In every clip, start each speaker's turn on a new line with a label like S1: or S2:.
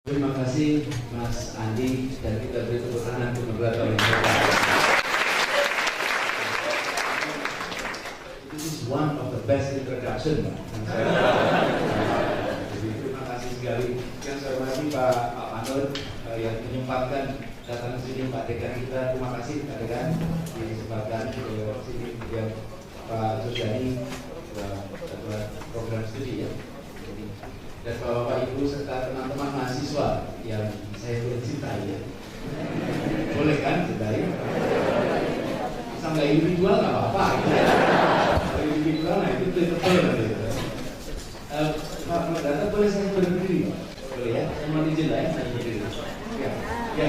S1: Terima kasih Mas Andi, dan kita beri tepuk tangan untuk beberapa orang. This is one of the best introduction, Pak. Jadi terima kasih sekali. Yang saya hormati Pak Manur yang menyempatkan datang ke sini, Pak Dekan kita. Terima kasih Pak Dekan disempatkan ke sini. Kemudian Pak Sujani buat program studi ya. Dan Bapak Ibu serta teman-teman mahasiswa yang saya boleh cintai ya. Boleh kan cintai? Sampai individual nggak apa-apa ya. Kalau individual nah itu betul gitu. Pak Merdata boleh saya berdiri? Boleh ya? Saya mau izin lah ya, saya berdiri. Ya, ya.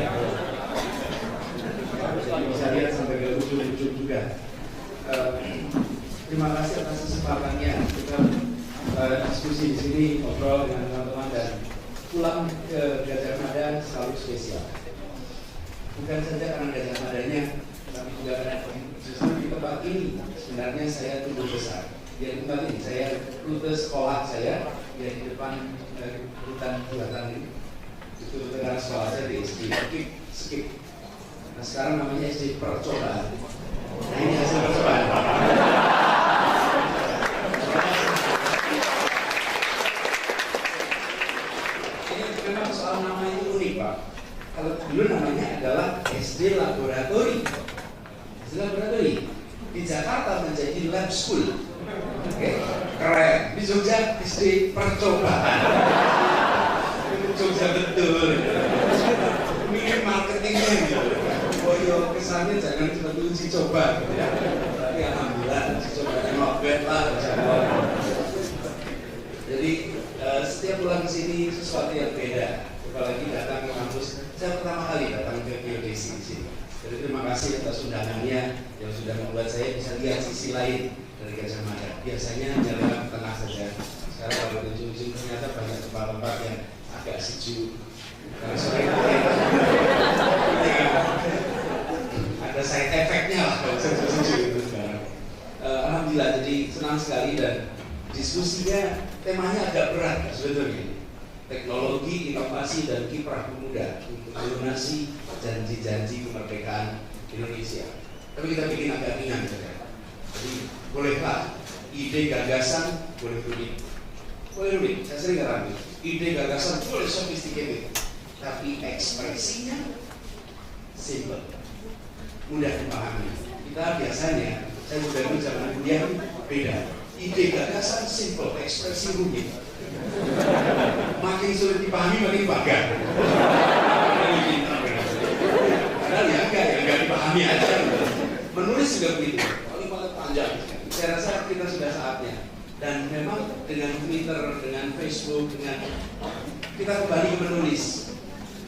S1: Jadi bisa lihat sampai ke ujung-ujung juga. Terima kasih atas kesempatannya. Kita diskusi di sini, ngobrol dengan teman-teman, dan pulang ke Gajah Mada selalu spesial. Bukan saja karena Gajah Madanya, tapi juga karena justru di tempat ini sebenarnya saya tumbuh besar. Di tempat ini saya rute sekolah saya di depan hutan buatan ini. Itu dengan sekolah saya di SD skip. Nah sekarang namanya SD Percobaan. Nah ini hasil percobaan. Soal nama itu unik Pak. Kalau dulu namanya adalah SD Laboratori. SD Laboratori di Jakarta menjadi lab school. Oke, keren. Di Jogja SD Percobaan. Itu Jogja betul. Mirip marketingnya gitu. Oh iya, kesannya jangan cuma uji coba. Tapi alhamdulillah uji coba not bad lah. Jadi setiap pulang ke sini sesuatu yang beda. Apalagi datang ke kampus, saya pertama kali datang ke geodesi di sini. Jadi terima kasih atas undangannya yang sudah membuat saya bisa lihat sisi lain dari Gajah Mada. Biasanya jalan ke tengah saja. Sekarang kalau ke ujung ternyata banyak tempat-tempat yang agak sejuk. Karena sore ada side effect-nya lah kalau sejuk itu sekarang. Alhamdulillah, jadi senang sekali, dan diskusinya temanya agak berat sebetulnya. Teknologi, inovasi, dan kiprah pemuda untuk melunasi janji-janji kemerdekaan Indonesia. Tapi kita bikin agak ringan saja. Jadi bolehlah ide gagasan boleh rumit. Boleh rumit, saya sering katakan ide gagasan boleh sophisticated, tapi ekspresinya simple, mudah dipahami. Kita biasanya, saya sudah dulu zaman kuliah beda. Ide gagasan simple, ekspresi rumit. Makin sulit dipahami, makin bangga. Padahal ya enggak dipahami aja. Menulis juga begitu, kalimat panjang. Saya rasa kita sudah saatnya. Dan memang dengan Twitter, dengan Facebook, dengan kita kembali menulis.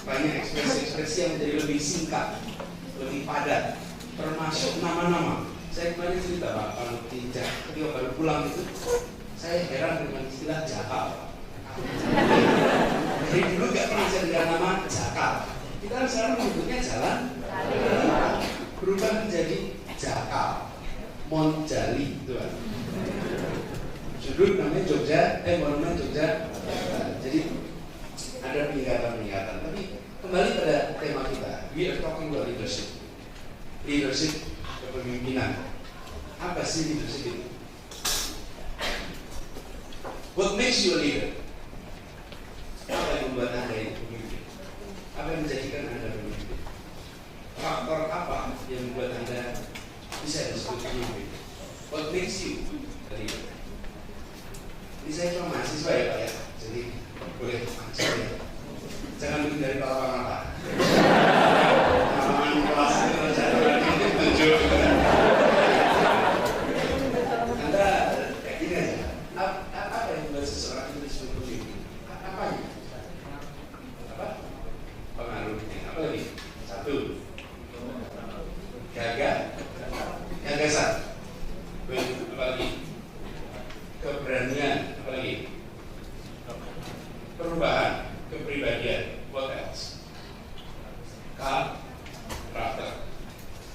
S1: Banyak ekspresi-ekspresi yang menjadi lebih singkat, lebih padat, termasuk nama-nama. Saya kemarin cerita Pak, kalau ketika baru pulang itu, saya heran dengan istilah jakal. Dari dulu nggak pernah saya dengar nama jakal. Kita sekarang menyebutnya jalan, berubah menjadi jakal, Monjali, itu kan. Judul namanya Jogja, monumen Jogja. Jadi ada peningkatan. Tapi kembali pada tema kita, we are talking about leadership. Leadership, kepemimpinan. Apa sih leadership itu? What makes you a leader? Apa yang membuat Anda itu pemimpin? Apa yang menjadikan Anda pemimpin? Faktor apa yang membuat Anda bisa disebut pemimpin? What makes you a leader? Ini saya cuma mahasiswa ya Pak ya, jadi boleh macam ya. Jangan bikin dari kepala-kepala. Pengalaman kelas itu jangan tunjuk. Anda kayak gini aja. Apa yang membuat seseorang itu disebut pemimpin? Apanya? Apa? Pengaruhnya. Apa lagi? Satu, gagasan. Apa lagi? Keberanian. Apa lagi? Perubahan, kepribadian. What else? Karakter,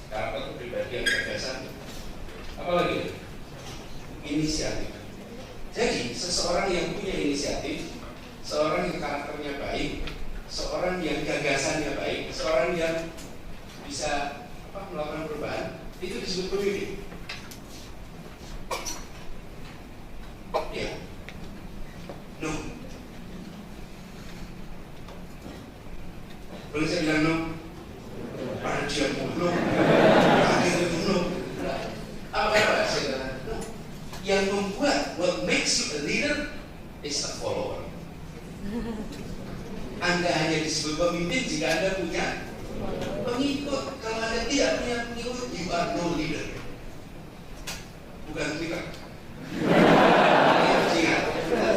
S1: kepribadian, gagasan. Apa lagi? Inisiatif. Jadi seseorang yang punya inisiatif, seorang yang karakternya baik, Kalau saya bilang no, pada dia no, akhirnya no. Apa saya kata? No. Yang membuat what makes you a leader is a follower. Anda hanya disebut pemimpin jika Anda punya pengikut. Kalau Anda tidak punya pengikut, you are no leader. Bukan Twitter.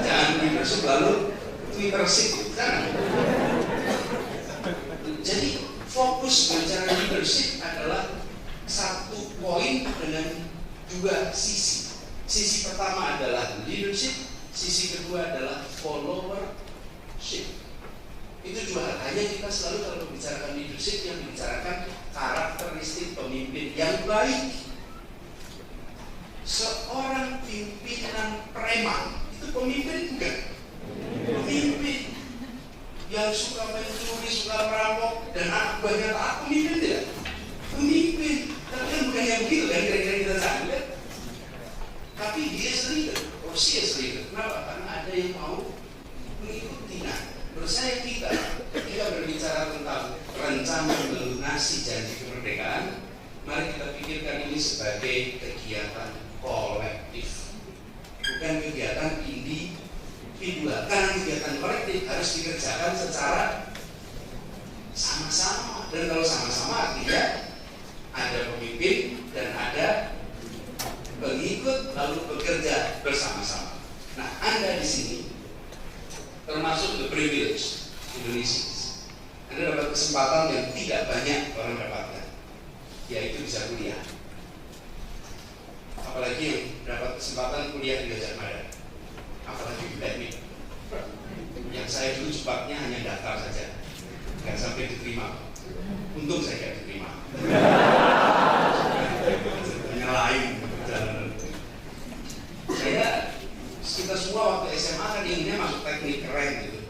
S1: Jangan leadership lalu Twittership. Jangan. Jadi fokus bicara leadership adalah satu poin dengan dua sisi. Sisi pertama adalah leadership, sisi kedua adalah followership. Itu dua hal. Hanya kita selalu kalau membicarakan leadership yang membicarakan karakteristik pemimpin yang baik. Seorang pimpinan preman itu pemimpin bukan? Pemimpin yang suka mencuri, suka merampok dan anak buahnya taat, pemimpin tidak? Pemimpin. Tapi kan bukan yang begitu kan kira-kira kita sangka. Tapi dia leader, or she is leader. Kenapa? Karena ada yang mau mengikuti. Nah, menurut saya kita ketika berbicara tentang rencana melunasi janji kemerdekaan, mari kita pikirkan ini sebagai kegiatan kolektif, bukan kegiatan individual. Karena kegiatan kolektif harus dikerjakan secara sama-sama. Dan kalau sama-sama artinya ada pemimpin dan ada pengikut lalu bekerja bersama-sama. Nah, Anda di sini termasuk the privilege Indonesia. Anda dapat kesempatan yang tidak banyak orang dapatkan, yaitu bisa kuliah. Apalagi yang dapat kesempatan kuliah di Gajah Mada, apalagi di teknik. Yang saya dulu cepatnya hanya daftar saja, nggak sampai diterima. Untung saya nggak diterima. Menyalahin. Kita semua waktu SMA kan inginnya masuk teknik keren gitu.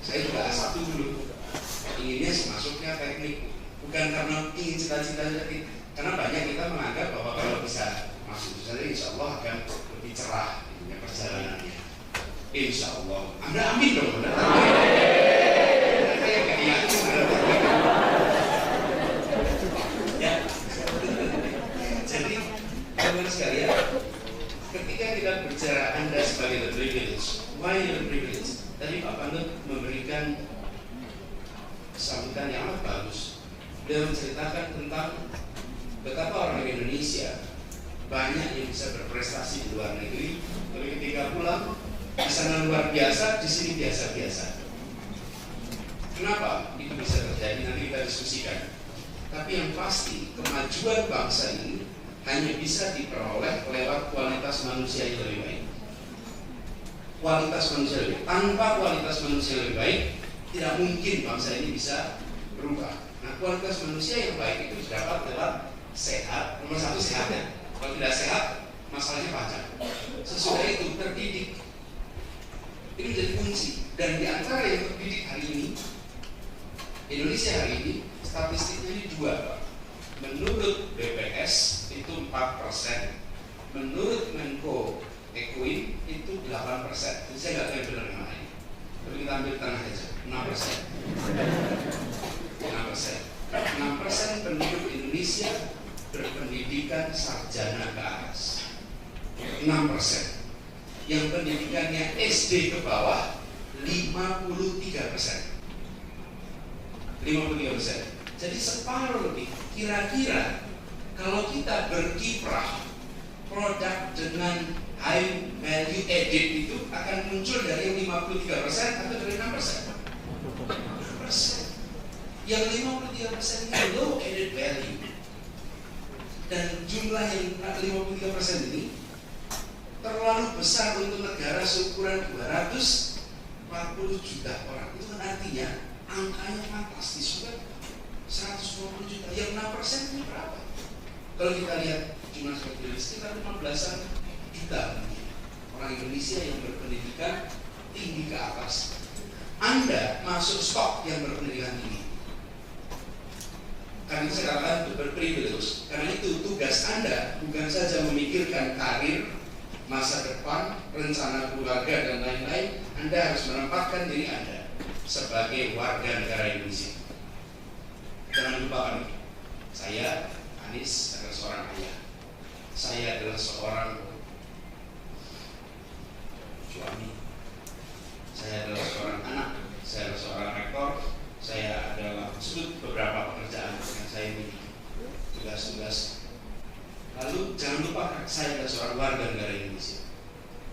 S1: Saya juga S1 dulu inginnya masuknya teknik, bukan karena ingin cita-cita, karena banyak kita menganggap bahwa kalau bisa masuk di sana insya Allah akan lebih cerah perjalanannya. Insya Allah. Anda amin dong, Anda amin. Saya nggak yakin. Ya. Jadi teman sekalian, ketika kita bicara Anda sebagai the privilege, why the privilege? Tadi Pak Panut memberikan sambutan yang amat bagus. Dia menceritakan tentang betapa orang Indonesia banyak yang bisa berprestasi di luar negeri, tapi ketika pulang di sana luar biasa, di sini biasa-biasa. Kenapa itu bisa terjadi? Nanti kita diskusikan. Tapi yang pasti kemajuan bangsa ini hanya bisa diperoleh lewat kualitas manusia yang lebih baik. Kualitas manusia lebih baik. Tanpa kualitas manusia lebih baik, tidak mungkin bangsa ini bisa berubah. Nah, kualitas manusia yang baik itu dapat lewat sehat. Nomor satu sehatnya. Kalau tidak sehat, masalahnya panjang. Sesudah itu terdidik. Ini menjadi kunci. Dan di antara yang terdidik hari ini, Indonesia hari ini statistiknya ini 2, Pak. Menurut BPS itu 4%, menurut Menko Ekuin itu 8%. Jadi saya nggak tahu yang benar yang mana ini. Tapi kita ambil tengah aja, 6%. 6% penduduk Indonesia berpendidikan sarjana ke atas. 6%. Yang pendidikannya SD ke bawah 53%. 53%. Jadi separuh lebih. Kira-kira kalau kita berkiprah, produk dengan high value added itu akan muncul dari yang 53% atau dari 6%? 6%. Yang 53% ini low added value. Dan jumlah yang 53% ini terlalu besar untuk negara seukuran 240 juta orang. Itu kan artinya angkanya fantastis juga. 120 juta. Yang 6% ini berapa? Kalau kita lihat jumlah seperti ini sekitar 15-an juta orang Indonesia yang berpendidikan tinggi ke atas. Anda masuk stok yang berpendidikan tinggi. Karena itu saya katakan itu berprivilege. Karena itu tugas Anda bukan saja memikirkan karir, masa depan, rencana keluarga dan lain-lain. Anda harus menempatkan diri Anda sebagai warga negara Indonesia. Jangan lupakan, saya Anies adalah seorang ayah, saya adalah seorang suami, saya adalah seorang anak, saya adalah seorang rektor, saya adalah sebut beberapa pekerjaan yang saya miliki, tugas-tugas. Lalu jangan lupa saya adalah seorang warga negara Indonesia.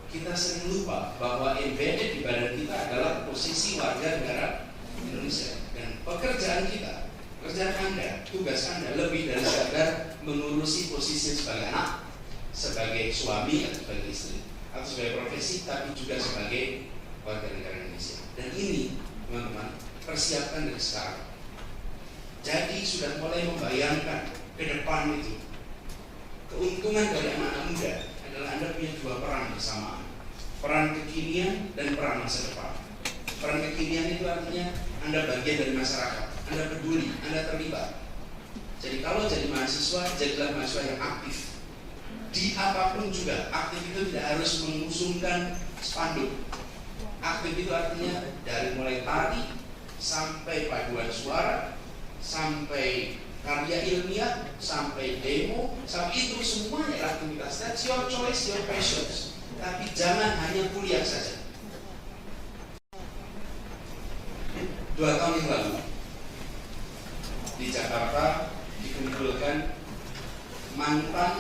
S1: Kita sering lupa bahwa embedded di badan kita adalah posisi warga negara Indonesia, dan pekerjaan kita, pekerjaan Anda, tugas Anda lebih dari sekedar mengurusi posisi sebagai anak, sebagai suami atau sebagai istri, atau sebagai profesi, tapi juga sebagai warga negara Indonesia. Dan ini, teman-teman, persiapkan dari sekarang. Jadi sudah mulai membayangkan ke depan itu. Keuntungan dari anak-anak muda adalah Anda punya dua peran bersamaan, peran kekinian dan peran masa depan. Peran kekinian itu artinya Anda bagian dari masyarakat, Anda peduli, Anda terlibat. Jadi kalau jadi mahasiswa, jadilah mahasiswa yang aktif. Di apapun juga, aktif itu tidak harus mengusungkan spanduk. Aktif itu artinya dari mulai tari, sampai paduan suara, sampai karya ilmiah, sampai demo, sampai itu semuanya adalah aktivitas. That's your choice, your passions. Tapi jangan hanya kuliah saja. 2 tahun yang lalu di Jakarta dikumpulkan mantan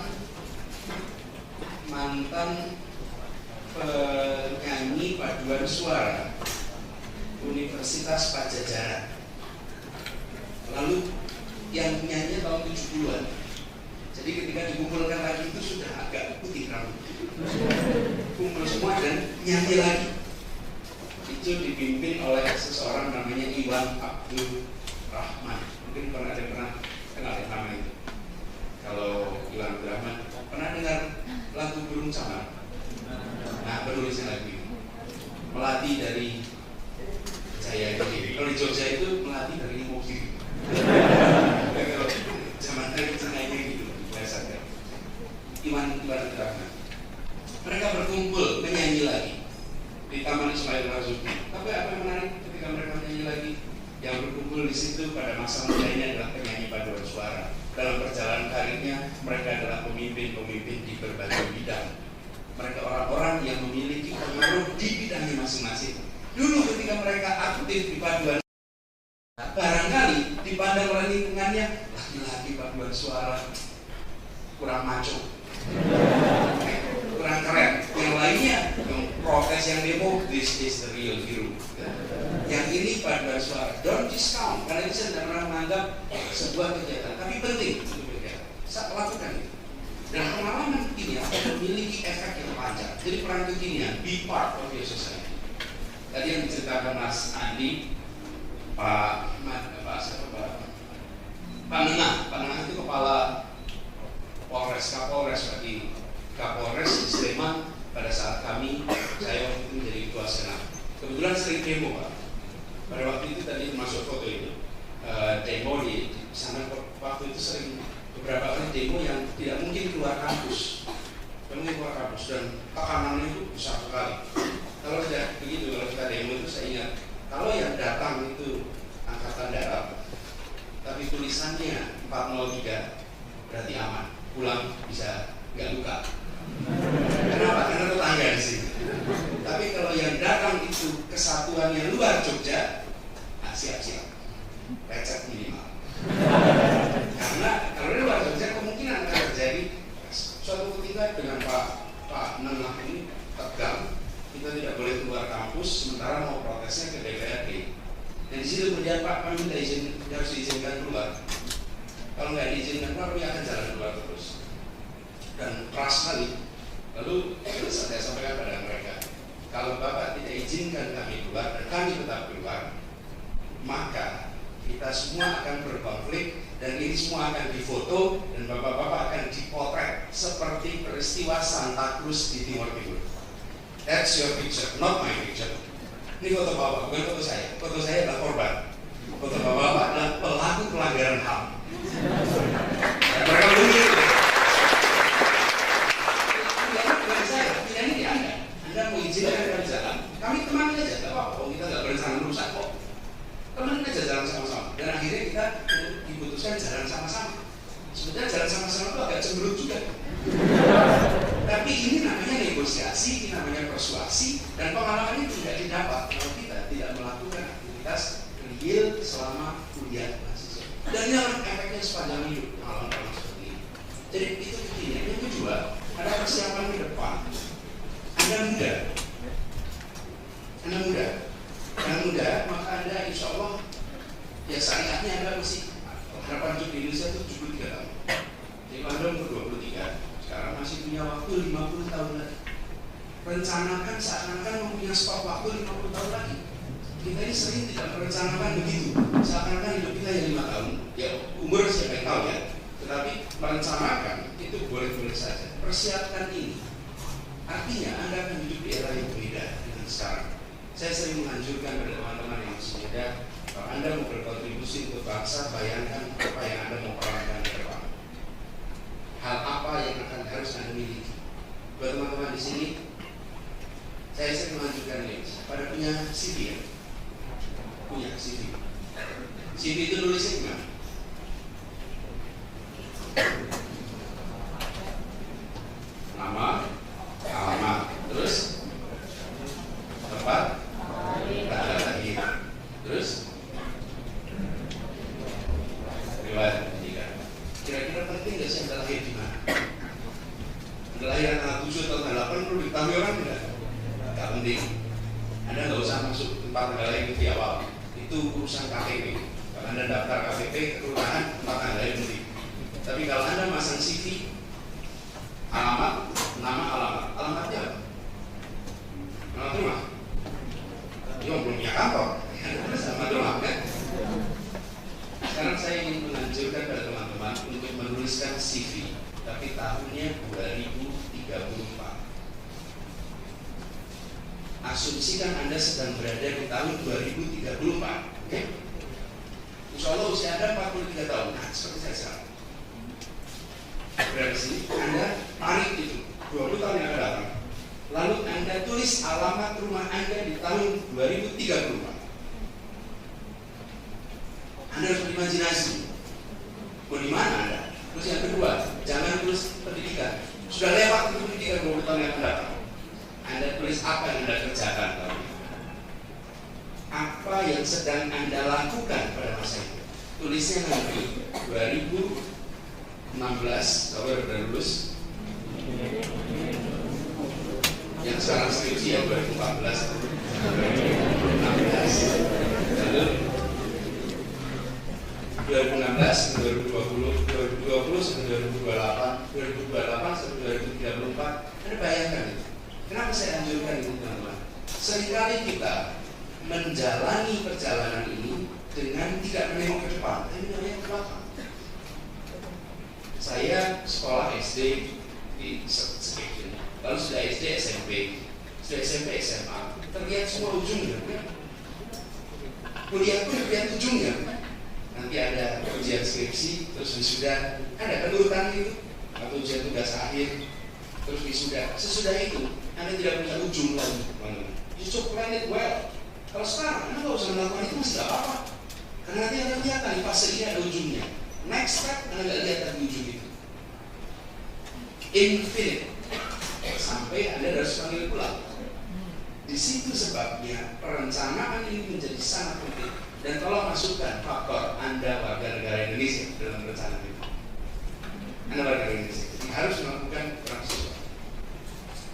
S1: penyanyi paduan suara Universitas Padjadjaran. Lalu yang nyanyi tahun 70-an. Jadi ketika dikumpulkan lagi itu sudah agak putih rambut. Kumpul semua dan nyanyi lagi. Itu dipimpin oleh seseorang namanya Iwan Abdul Rahman. Mungkin pernah kenal nama itu. Kalau Iwan Abdul Rahman pernah dengar lagu Burung Camar? Nah, penulisnya lagu ini Melati dari Jaya Kiri. Kalau di Jogja itu Melati dari Mobil. Kalau zaman dari cenanya gitu biasanya. Iwan Abdul Rahman. Mereka berkumpul menyanyi lagi di Taman Ismail Marzuki. Tapi apa yang menarik ketika mereka menyanyi lagi? Yang berkumpul di situ pada masa mudanya adalah penyanyi paduan suara. Dalam perjalanan karirnya, mereka adalah pemimpin-pemimpin di berbagai bidang. Mereka orang-orang yang memiliki pengaruh di bidangnya masing-masing. Dulu ketika mereka aktif di paduan, barangkali dipandang oleh lingkungannya, laki-laki paduan suara kurang maco, kurang keren. Yang lainnya, yang protes, yang demo, this is the real hero. Yang ini paduan suara, don't discount, karena ini saya tidak pernah menganggap sebuah kegiatan, tapi penting untuk mereka. Saya lakukan itu. Dan pengalaman ini akan memiliki efek yang panjang. Jadi peran kekinian, be part of your society. Tadi yang diceritakan Mas Andi, Pak Menang itu kepala Polres, Kapolres bagi Kapolres di Sleman pada saat saya waktu itu menjadi ketua senat. Kebetulan sering demo, Pak. Pada waktu itu tadi masuk foto itu demo di sana. Waktu itu sering beberapa kali demo yang tidak mungkin keluar kampus, dan tekanannya itu besar sekali. Kalau tidak begitu, kalau kita demo itu saya ingat, kalau yang datang itu angkatan darat, tapi tulisannya 403 berarti aman, pulang bisa nggak luka. Kenapa? Karena tetangga di sini. Tapi kalau yang datang itu kesatuan yang luar Jogja, nah siap-siap, lecet minimal. Karena kalau di luar Jogja kemungkinan akan terjadi suatu ketika dengan Pak Menang ini tegang, kita tidak boleh keluar kampus sementara mau protesnya ke DPRD. Dan di situ kemudian Pak kami minta izin, harus diizinkan keluar. Kalau nggak diizinkan keluar, kami akan jalan keluar terus. Dan keras sekali. Lalu saya sampaikan pada mereka, kalau Bapak tidak izinkan kami keluar dan kami tetap keluar, maka kita semua akan berkonflik dan ini semua akan difoto dan Bapak-Bapak akan dipotret seperti peristiwa Santa Cruz di Timur Timur. That's your picture, not my picture. Ini foto Bapak, bukan foto saya. Foto saya adalah korban. Foto Bapak adalah pelaku pelanggaran HAM. Dan mereka begini. Bukan saya, ini di Anda. Anda mau izinkan kami jalan, kami temani aja, tidak apa-apa. Kita nggak berencana merusak kok. Dan akhirnya kita diputuskan jalan sama-sama. Sebenarnya jalan sama-sama itu agak cemberut juga. Tapi ini namanya negosiasi, ini namanya persuasi, dan pengalaman ini tidak didapat kalau kita tidak melakukan aktivitas real selama kuliah mahasiswa. Dan ini efeknya sepanjang hidup pengalaman seperti ini. Jadi itu intinya. Yang kedua, ada persiapan ke depan. Anda muda, maka Anda insya Allah ya syariatnya Anda masih harapan hidup di Indonesia itu 73 tahun. Jadi Anda umur 23, sekarang masih punya waktu 50 tahun lagi. Rencanakan seakan-akan mempunyai stok waktu 50 tahun lagi. Kita ini sering tidak merencanakan begitu. Seakan-akan hidup kita ya 5 tahun. Ya umur siapa yang tahu ya. Tetapi merencanakan itu boleh-boleh saja. Persiapkan ini. Artinya Anda akan hidup di era yang berbeda dengan sekarang. Saya sering menganjurkan pada teman-teman yang masih muda, kalau Anda mau berkontribusi untuk bangsa, bayangkan apa yang Anda mau perankan ke depan. Hal apa yang akan harus Anda miliki. Buat teman-teman di sini, saya sering menganjurkan ini. Pada punya CV ya? Punya CV. CV itu nulisnya gimana? Nama, alamat, terus tempat tanggal lahir, terus riwayat pendidikan. Kira-kira penting nggak sih Anda lahir di mana? Anda lahir tanggal 7 atau tanggal 8 perlu diketahui orang tidak? Nggak penting. Anda nggak usah masuk tempat tanggal lahir di awal. Itu urusan KTP. Kalau Anda daftar KTP kelurahan tempat tanggal lahir penting. Tapi kalau Anda masang CV, alamat, nama, alamatnya apa? Alamat rumah. Dia belum punya kantor, alamat rumah kan? Sekarang saya ingin menganjurkan pada teman-teman untuk menuliskan CV, tapi tahunnya 2034. Asumsikan Anda sedang berada di tahun 2034, oke? Insya Allah usia Anda 43 tahun, nah seperti saya sekarang. Dari sini Anda tarik itu 20 tahun yang akan datang. Lalu Anda tulis alamat rumah Anda di tahun 2034. Anda harus berimajinasi. Mau di mana Anda? Terus yang kedua, jangan tulis pendidikan. Sudah lewat itu pendidikan 20 tahun yang akan datang. Anda tulis apa yang Anda kerjakan tahun ini. Apa yang sedang Anda lakukan pada masa itu. Tulisnya nanti 2016, kalau udah lulus, yang sekarang skripsi ya 2014, 2016, lalu 2016 ke 2020, 2020 sampai 2028, 2028 sampai 2034. Anda bayangkan itu. Kenapa saya anjurkan itu teman-teman? Seringkali kita menjalani perjalanan ini dengan tidak menengok ke depan, tapi menengok ke belakang. Saya sekolah SD di sekitar, lalu sudah SD SMP, sudah SMP SMA, terlihat semua ujungnya. Kuliah pun terlihat ujungnya. Nanti ada ujian skripsi, terus wisuda, ada penurutan itu, atau ujian tugas akhir, terus wisuda. Sesudah itu, Anda tidak punya ujung lagi, teman-teman. Justru plan it well. Kalau sekarang Anda nggak usah melakukan itu masih nggak apa-apa, karena nanti Anda lihat di fase ini ada ujungnya. Next step Anda nggak lihat di ujung itu. Infinite sampai Anda harus panggil pulang. Di situ sebabnya perencanaan ini menjadi sangat penting. Dan tolong masukkan faktor Anda warga negara Indonesia dalam perencanaan itu. Anda warga negara Indonesia, jadi harus melakukan transisi.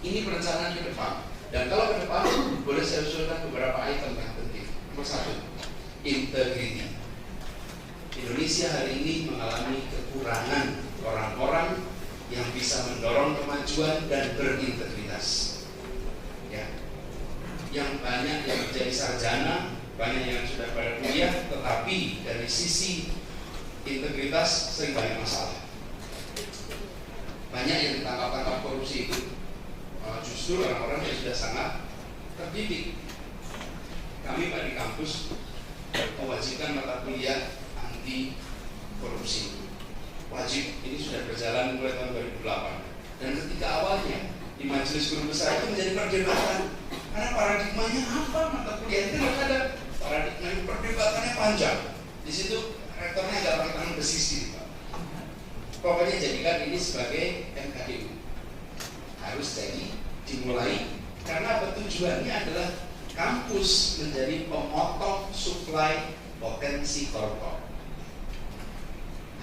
S1: Ini perencanaan ke depan. Dan kalau ke depan, boleh saya usulkan beberapa item yang penting. Nomor 1, integriti. Indonesia hari ini mengalami kekurangan orang-orang yang bisa mendorong kemajuan dan berintegritas. Ya. Yang banyak yang menjadi sarjana, banyak yang sudah pada kuliah, tetapi dari sisi integritas sering banyak masalah. Banyak yang ditangkap-tangkap korupsi itu justru orang-orang yang sudah sangat terdidik. Kami Pak di kampus mewajibkan mata kuliah anti korupsi. Wajib, ini sudah berjalan mulai tahun 2008. Dan ketika awalnya di majelis guru besar itu menjadi perdebatan, karena paradigmanya apa mata kuliah itu nggak ada. Paradigma perdebatannya panjang. Di situ rektornya agak pakai tangan besi sedikit, Pak. Pokoknya jadikan ini sebagai MKDU. Harus jadi dimulai, karena tujuannya adalah kampus menjadi pemotong suplai potensi koruptor.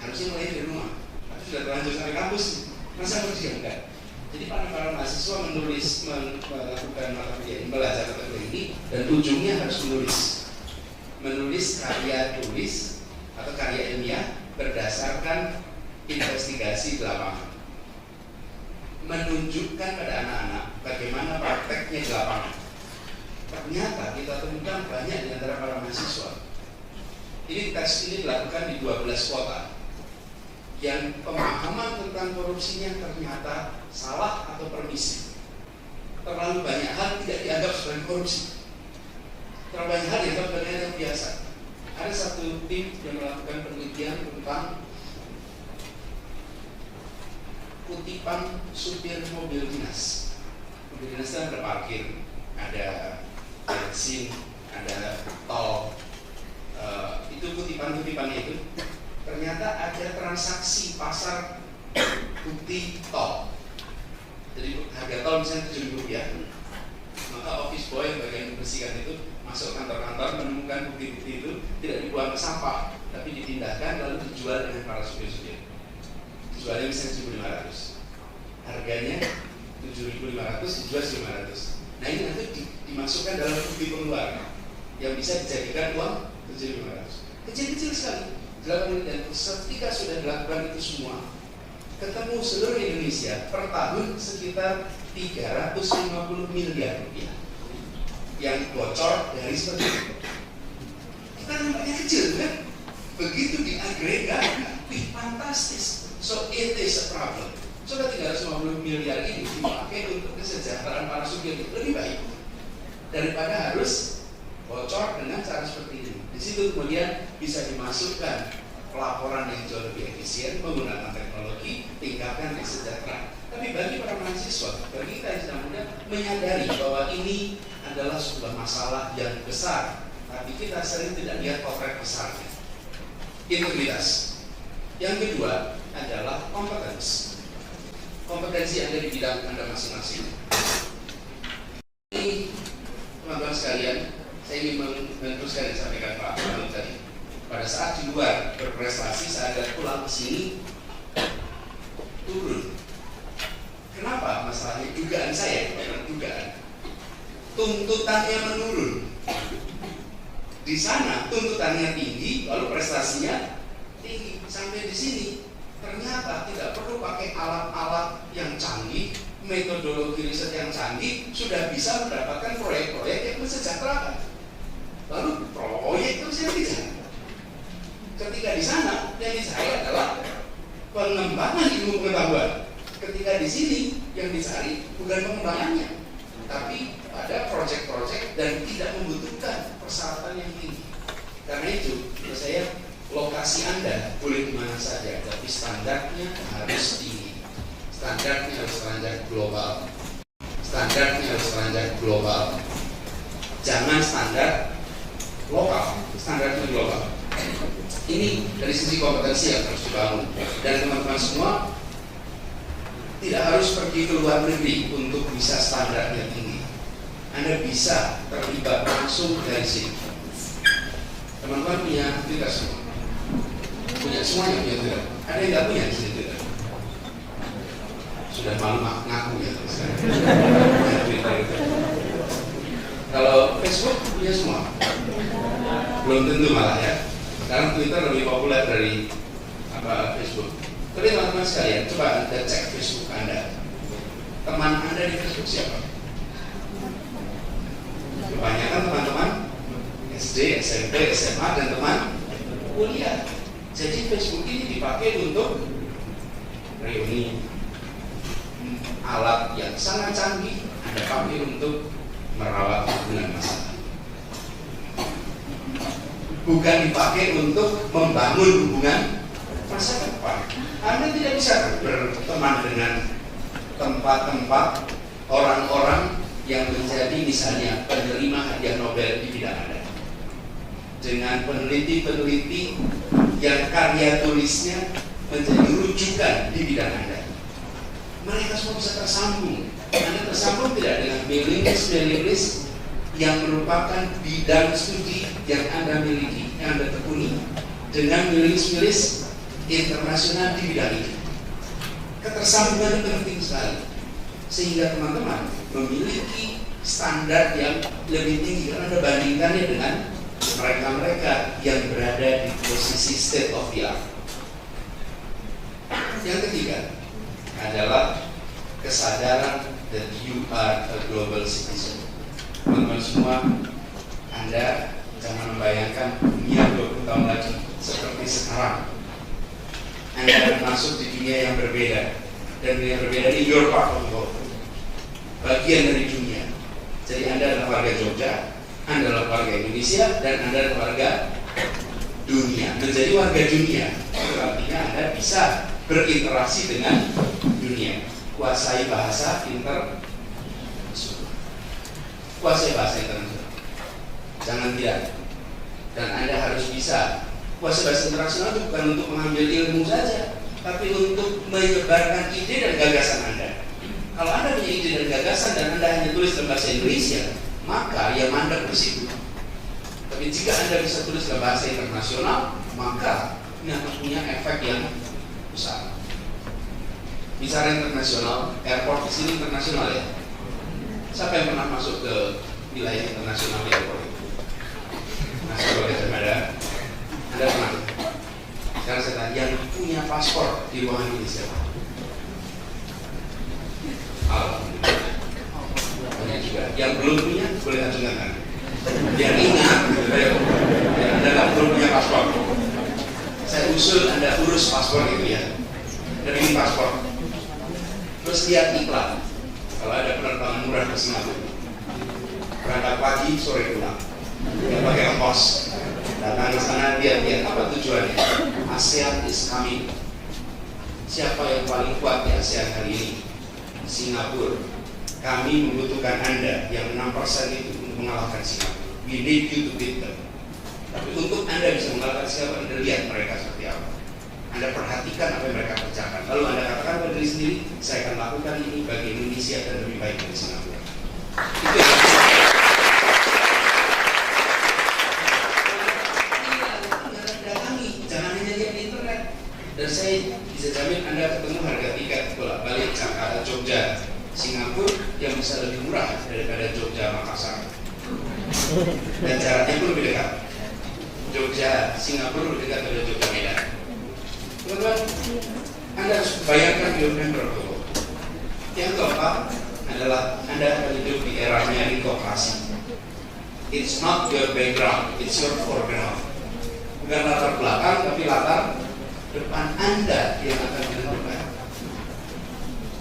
S1: Harusnya mulai dari rumah, tapi sudah terlanjur sampai kampus, masa harus dianggap. Jadi para mahasiswa melakukan mata kuliah, belajar mata kuliah ini, dan ujungnya harus menulis karya tulis atau karya ilmiah berdasarkan investigasi di lapangan, menunjukkan pada anak-anak bagaimana prakteknya di lapangan. Ternyata kita temukan banyak di antara para mahasiswa. Ini tes ini dilakukan di 12 kota yang pemahaman tentang korupsinya ternyata salah atau permisi. Terlalu banyak hal tidak dianggap sebagai korupsi. Terlalu banyak hal yang sebenarnya yang biasa. Ada satu tim yang melakukan penelitian tentang kutipan supir mobil dinas. Mobil dinas itu ada parkir, ada bensin, ada tol. Itu kutipan-kutipannya itu. Ternyata ada transaksi pasar bukti tol. Jadi harga tol misalnya Rp7.000, maka office boy yang bagian membersihkan itu masuk kantor-kantor menemukan bukti-bukti itu tidak dibuang ke sampah, tapi dipindahkan lalu dijual dengan para supir-supir. Dijualnya misalnya 1.500, harganya 7.500, dijual 1.500. Nah ini nanti dimasukkan dalam bukti pengeluaran yang bisa dijadikan uang 7.500. Kecil-kecil sekali. Dan ketika sudah dilakukan itu semua, ketemu seluruh Indonesia per tahun sekitar 350 miliar rupiah yang bocor dari seperti itu. Kita nampaknya kecil kan? Begitu diagregat, wih fantastis. So it is a problem. Sudah 350 miliar ini dipakai untuk kesejahteraan para supir lebih baik daripada harus bocor dengan cara seperti ini. Di situ kemudian bisa dimasukkan pelaporan yang jauh lebih efisien menggunakan teknologi, tingkatkan kesejahteraan. Tapi bagi para mahasiswa, bagi kita yang sedang muda, menyadari bahwa ini adalah sebuah masalah yang besar, tapi kita sering tidak lihat potret besarnya. Integritas. Yang kedua adalah kompetensi. Kompetensi yang ada di bidang Anda masing-masing. Ini teman-teman sekalian, saya ingin meneruskan yang disampaikan Pak Lalu tadi. Pada saat di luar berprestasi, saya ada pulang ke sini turun. Kenapa masalahnya? Dugaan saya, bukan dugaan. Tuntutannya menurun. Di sana tuntutannya tinggi, lalu prestasinya tinggi. Sampai di sini ternyata tidak perlu pakai alat-alat yang canggih, metodologi riset yang canggih, sudah bisa mendapatkan proyek-proyek yang mensejahterakan. Lalu proyek itu saya tidak. Ketika di sana yang dicari adalah pengembangan ilmu pengetahuan. Ketika di sini yang dicari bukan pengembangannya, tapi ada proyek-proyek dan tidak membutuhkan persyaratan yang tinggi. Karena itu, menurut saya lokasi Anda boleh di mana saja, tapi standarnya harus tinggi. Standarnya harus standar global. Standarnya harus standar global. Jangan standar lokal, standarnya global. Ini dari sisi kompetensi yang harus dibangun. Dan teman-teman semua tidak harus pergi ke luar negeri untuk bisa standarnya tinggi. Anda bisa terlibat langsung dari sini. Teman-teman punya Twitter semua? Punya semuanya punya Twitter. Ada yang nggak punya di sini Twitter? Sudah malu ngaku ya sekarang. Kalau Facebook punya semua? Belum tentu malah ya. Sekarang Twitter lebih populer dari Facebook. Tapi teman-teman sekalian, coba Anda cek Facebook Anda. Teman Anda di Facebook siapa? Kebanyakan teman-teman SD, SMP, SMA, dan teman kuliah. Jadi Facebook ini dipakai untuk reuni, alat yang sangat canggih Anda pakai untuk merawat hubungan masyarakat. Bukan dipakai untuk membangun hubungan masa depan. Anda tidak bisa berteman dengan tempat-tempat orang-orang yang menjadi misalnya penerima hadiah Nobel di bidang Anda. dengan peneliti-peneliti yang karya tulisnya menjadi rujukan di bidang Anda. Mereka semua bisa tersambung. Anda tersambung tidak dengan mailing-list yang merupakan bidang studi yang Anda miliki, yang Anda tekuni, dengan mailing-list internasional di bidang ini. Ketersambungan itu penting sekali, sehingga teman-teman memiliki standar yang lebih tinggi. Karena Anda bandingkannya dengan mereka-mereka yang berada di posisi state of the art. Yang ketiga adalah kesadaran that you are a global citizen. Teman-teman semua, Anda jangan membayangkan dunia 20 tahun lagi seperti sekarang. Anda akan masuk di dunia yang berbeda, dan dunia yang berbeda ini your part of the world, bagian dari dunia. Jadi Anda adalah warga Jogja, Anda adalah warga Indonesia, dan Anda adalah warga dunia. Menjadi warga dunia itu artinya Anda bisa berinteraksi dengan dunia. Kuasai bahasa internasional. Kuasai bahasa internasional. Jangan tidak. Dan Anda harus bisa. Kuasai bahasa internasional itu bukan untuk mengambil ilmu saja, tapi untuk menyebarkan ide dan gagasan Anda. Kalau Anda punya ide dan gagasan dan Anda hanya tulis dalam bahasa Indonesia, maka ya mandek di situ. Tapi jika Anda bisa tulis dalam bahasa internasional, maka ini akan punya efek yang besar. Bicara internasional, airport di sini internasional ya. Siapa yang pernah masuk ke wilayah internasional airport itu? Masuk ke Canada. Anda pernah? Sekarang saya tanya, yang punya paspor di ruangan ini siapa? Alhamdulillah. Banyak juga. Yang belum punya boleh ajukan kan? Biar ingat, Anda belum punya paspor. Saya usul Anda urus paspor itu ya. Dan ini paspor. Terus lihat iklan. Kalau ada penerbangan murah ke Singapura, berangkat pagi sore pulang, yang pakai ongkos, datang ke sana lihat apa tujuannya. ASEAN is coming. Siapa yang paling kuat di ASEAN hari ini? Singapura. Kami membutuhkan Anda yang 6% itu untuk mengalahkan Singapura. We need you to beat them. Tapi untuk Anda bisa mengalahkan Singapura, Anda lihat mereka seperti apa. Anda perhatikan apa yang mereka kerjakan. Lalu Anda katakan pada diri sendiri, saya akan lakukan ini bagi Indonesia dan lebih baik dari Singapura. Itu yang datangi, jangan hanya lihat di internet. Dan saya bisa jamin Anda ketemu harga tiket bolak-balik Jakarta, Jogja, Singapura yang bisa lebih murah daripada Jogja, Makassar. Dan jaraknya pun lebih dekat. Jogja, Singapura lebih dekat dari Jogja, Medan. Teman-teman, Anda harus bayangkan hidupnya berapa. Yang keempat adalah Anda akan hidup di era meritokrasi. It's not your background, it's your foreground. Bukan latar belakang, tapi latar depan Anda yang akan menentukan.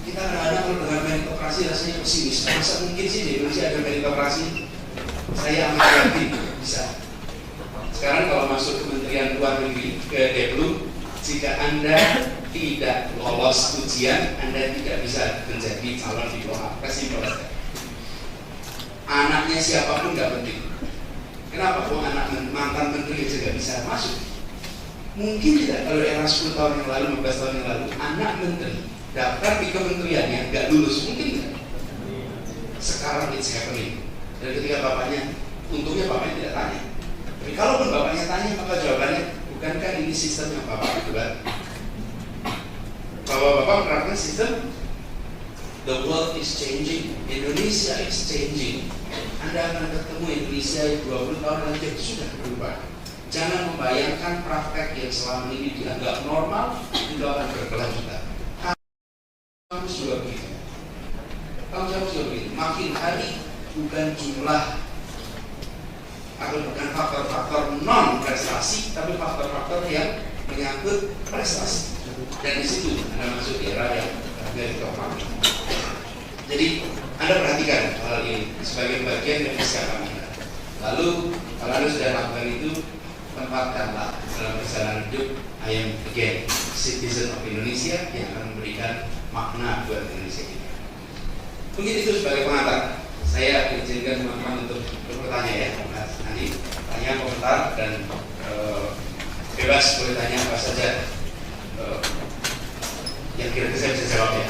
S1: Kita kadang-kadang kalau dengar meritokrasi rasanya pesimis. Masa mungkin sih di Indonesia ada meritokrasi? Saya amat yakin bisa. Sekarang kalau masuk Kementerian Luar Negeri ke Deplu, jika Anda tidak lolos ujian, Anda tidak bisa menjadi calon diplomat. Simpel saja. Anaknya siapapun nggak penting. Kenapa? Kok anak mantan menteri juga bisa masuk? Mungkin tidak kalau era 10 tahun yang lalu, 15 tahun yang lalu, anak menteri daftar di kementeriannya nggak lulus, mungkin tidak. Sekarang it's happening. Dan ketika bapaknya, untungnya bapaknya tidak tanya. Tapi kalaupun bapaknya tanya, maka jawabannya, bukankah ini sistem yang Bapak buat? Bahwa Bapak menerapkan sistem, the world is changing, Indonesia is changing. Anda akan ketemu Indonesia 20 tahun lagi sudah berubah. Jangan membayangkan praktek yang selama ini dianggap normal itu akan berkelanjutan. Kamu juga begitu. Kamu juga begitu. Makin hari bukan jumlah atau bukan faktor-faktor non prestasi, tapi faktor-faktor yang menyangkut prestasi. Dan di situ Anda masuk di era yang meritokrasi. Jadi Anda perhatikan hal ini sebagai bagian dari kesiapan Anda. Lalu kalau Anda sudah lakukan itu, tempatkanlah dalam perjalanan hidup, I am again citizen of Indonesia yang akan memberikan makna buat Indonesia kita. Mungkin itu sebagai pengantar. Saya izinkan teman-teman untuk bertanya ya, Mas Andi. tanya, komentar, dan bebas boleh tanya apa saja yang kira-kira saya bisa jawab ya.